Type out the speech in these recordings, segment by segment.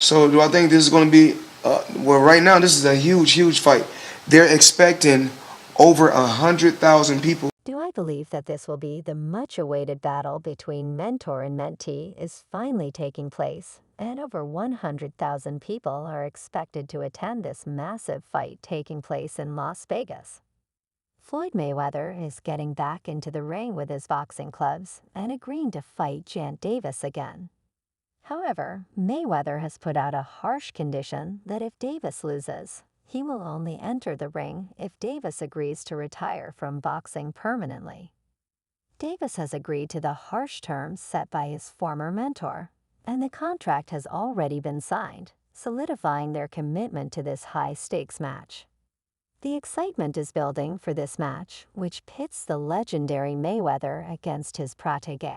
So do I think this is going to be? Well, right now this is a huge, huge fight. They're expecting over 100,000 people. Do I believe that this will be the much-awaited battle between mentor and mentee is finally taking place, and over 100,000 people are expected to attend this massive fight taking place in Las Vegas. Floyd Mayweather is getting back into the ring with his boxing clubs and agreeing to fight Jant Davis again. However, Mayweather has put out a harsh condition that if Davis loses, he will only enter the ring if Davis agrees to retire from boxing permanently. Davis has agreed to the harsh terms set by his former mentor, and the contract has already been signed, solidifying their commitment to this high-stakes match. The excitement is building for this match, which pits the legendary Mayweather against his protégé.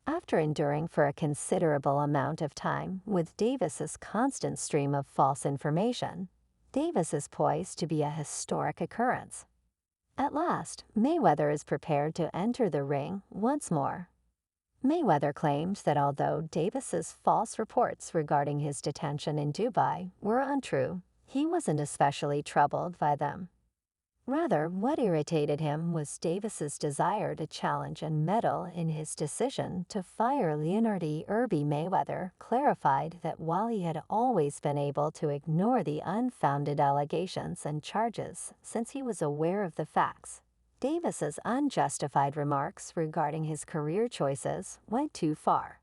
After enduring for a considerable amount of time with Davis's constant stream of false information, Davis is poised to be a historic occurrence. At last, Mayweather is prepared to enter the ring once more. Mayweather claimed that although Davis's false reports regarding his detention in Dubai were untrue, he wasn't especially troubled by them. Rather, what irritated him was Davis's desire to challenge and meddle in his decision to fire Leonard E. Irby Mayweather clarified that while he had always been able to ignore the unfounded allegations and charges since he was aware of the facts, Davis's unjustified remarks regarding his career choices went too far.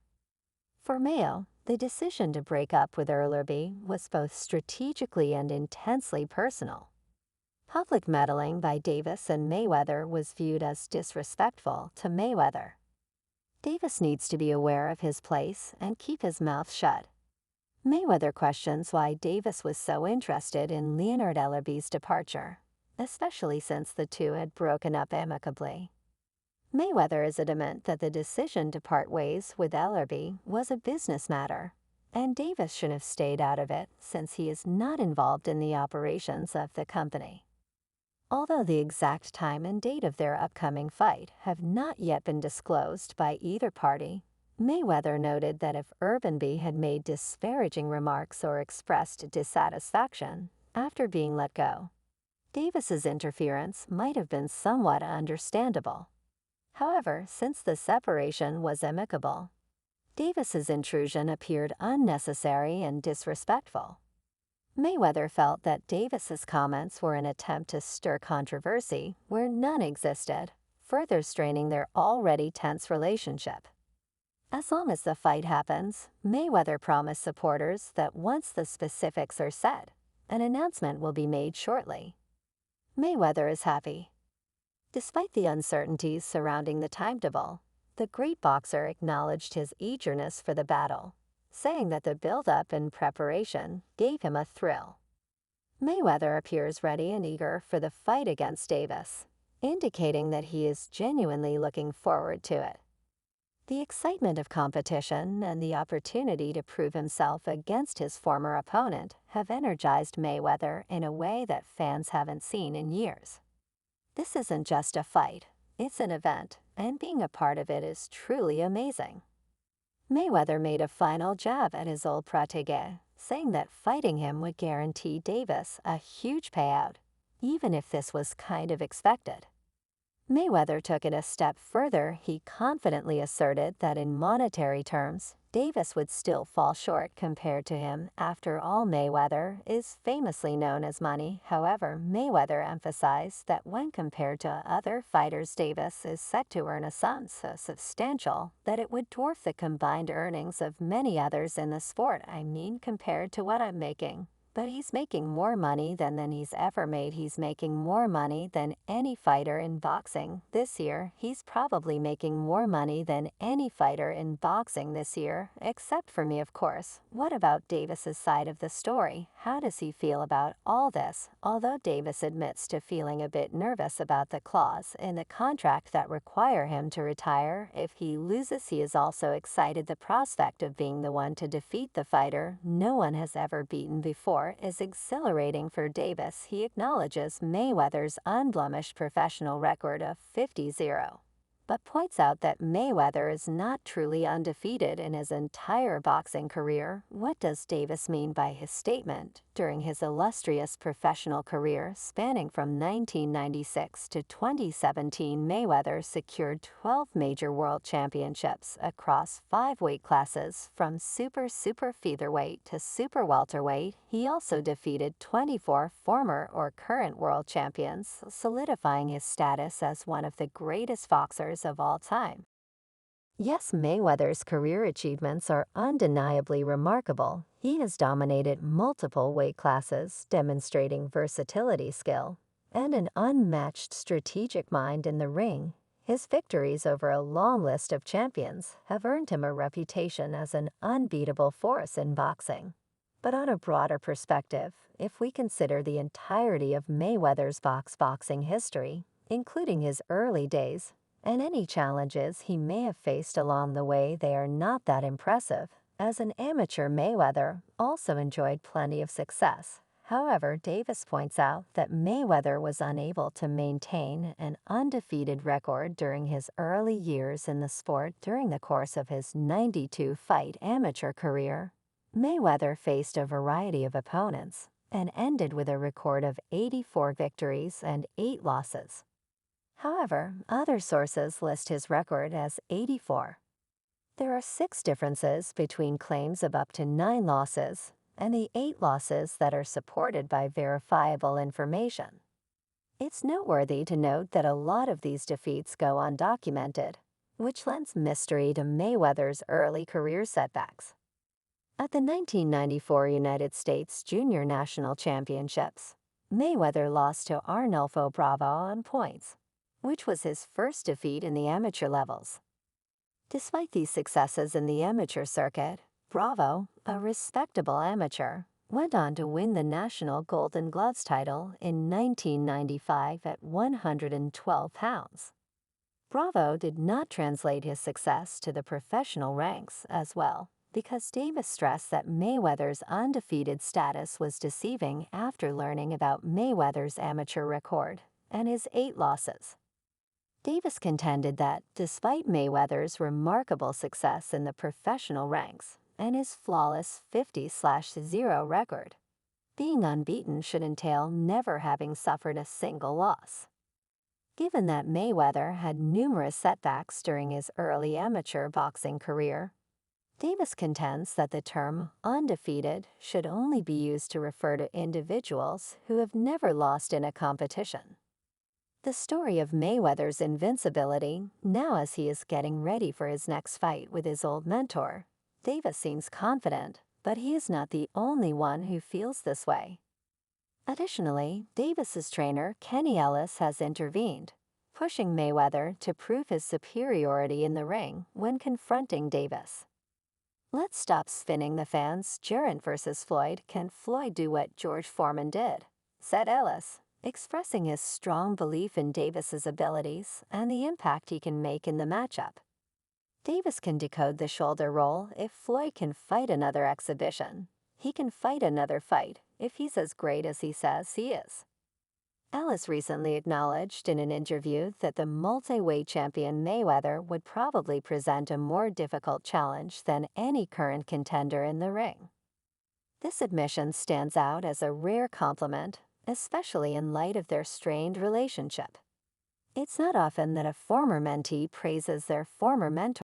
For Mayo, the decision to break up with Irby was both strategically and intensely personal. Public meddling by Davis and Mayweather was viewed as disrespectful to Mayweather. Davis needs to be aware of his place and keep his mouth shut. Mayweather questions why Davis was so interested in Leonard Ellerby's departure, especially since the two had broken up amicably. Mayweather is adamant that the decision to part ways with Ellerby was a business matter, and Davis should have stayed out of it since he is not involved in the operations of the company. Although the exact time and date of their upcoming fight have not yet been disclosed by either party, Mayweather noted that if Irby had made disparaging remarks or expressed dissatisfaction after being let go, Davis's interference might have been somewhat understandable. However, since the separation was amicable, Davis's intrusion appeared unnecessary and disrespectful. Mayweather felt that Davis's comments were an attempt to stir controversy where none existed, further straining their already tense relationship. As long as the fight happens, Mayweather promised supporters that once the specifics are set, an announcement will be made shortly. Mayweather is happy. Despite the uncertainties surrounding the timetable, the great boxer acknowledged his eagerness for the battle, saying that the build-up and preparation gave him a thrill. Mayweather appears ready and eager for the fight against Davis, indicating that he is genuinely looking forward to it. The excitement of competition and the opportunity to prove himself against his former opponent have energized Mayweather in a way that fans haven't seen in years. This isn't just a fight, it's an event, and being a part of it is truly amazing. Mayweather made a final jab at his old protégé, saying that fighting him would guarantee Davis a huge payout, even if this was kind of expected. Mayweather took it a step further. He confidently asserted that in monetary terms, Davis would still fall short compared to him. After all, Mayweather is famously known as money. However, Mayweather emphasized that when compared to other fighters, Davis is set to earn a sum so substantial that it would dwarf the combined earnings of many others in the sport. I mean, compared to what I'm making. But he's making more money than he's ever made. He's making more money than any fighter in boxing. This year, he's probably making more money than any fighter in boxing this year, except for me, of course. What about Davis's side of the story? How does he feel about all this? Although Davis admits to feeling a bit nervous about the clause in the contract that require him to retire if he loses, he is also excited. The prospect of being the one to defeat the fighter no one has ever beaten before is exhilarating for Davis. He acknowledges Mayweather's unblemished professional record of 50-0. but points out that Mayweather is not truly undefeated in his entire boxing career. What does Davis mean by his statement? During his illustrious professional career spanning from 1996 to 2017, Mayweather secured 12 major world championships across 5 weight classes, from super featherweight to super welterweight. He also defeated 24 former or current world champions, solidifying his status as one of the greatest boxers of all time. Yes, Mayweather's career achievements are undeniably remarkable. He has dominated multiple weight classes, demonstrating versatility, skill, and an unmatched strategic mind in the ring. His victories over a long list of champions have earned him a reputation as an unbeatable force in boxing. But on a broader perspective, if we consider the entirety of Mayweather's boxing history, including his early days, and any challenges he may have faced along the way, they are not that impressive. As an amateur, Mayweather also enjoyed plenty of success. However, Davis points out that Mayweather was unable to maintain an undefeated record during his early years in the sport. During the course of his 92-fight amateur career, Mayweather faced a variety of opponents and ended with a record of 84 victories and 8 losses. However, other sources list his record as 84. There are 6 differences between claims of up to 9 losses and the 8 losses that are supported by verifiable information. It's noteworthy to note that a lot of these defeats go undocumented, which lends mystery to Mayweather's early career setbacks. At the 1994 United States Junior National Championships, Mayweather lost to Arnulfo Bravo on points, which was his first defeat in the amateur levels. Despite these successes in the amateur circuit, Bravo, a respectable amateur, went on to win the National Golden Gloves title in 1995 at 112 pounds. Bravo did not translate his success to the professional ranks as well, because Davis stressed that Mayweather's undefeated status was deceiving after learning about Mayweather's amateur record and his 8 losses. Davis contended that, despite Mayweather's remarkable success in the professional ranks and his flawless 50/0 record, being unbeaten should entail never having suffered a single loss. Given that Mayweather had numerous setbacks during his early amateur boxing career, Davis contends that the term undefeated should only be used to refer to individuals who have never lost in a competition. The story of Mayweather's invincibility, now as he is getting ready for his next fight with his old mentor, Davis seems confident, but he is not the only one who feels this way. Additionally, Davis's trainer, Kenny Ellis, has intervened, pushing Mayweather to prove his superiority in the ring when confronting Davis. "Let's stop spinning the fans. Gervonta versus Floyd. Can Floyd do what George Foreman did?" said Ellis, expressing his strong belief in Davis's abilities and the impact he can make in the matchup. Davis can decode the shoulder roll. If Floyd can fight another exhibition, he can fight another fight if he's as great as he says he is. Ellis recently acknowledged in an interview that the multi-weight champion Mayweather would probably present a more difficult challenge than any current contender in the ring. This admission stands out as a rare compliment, especially in light of their strained relationship. It's not often that a former mentee praises their former mentor.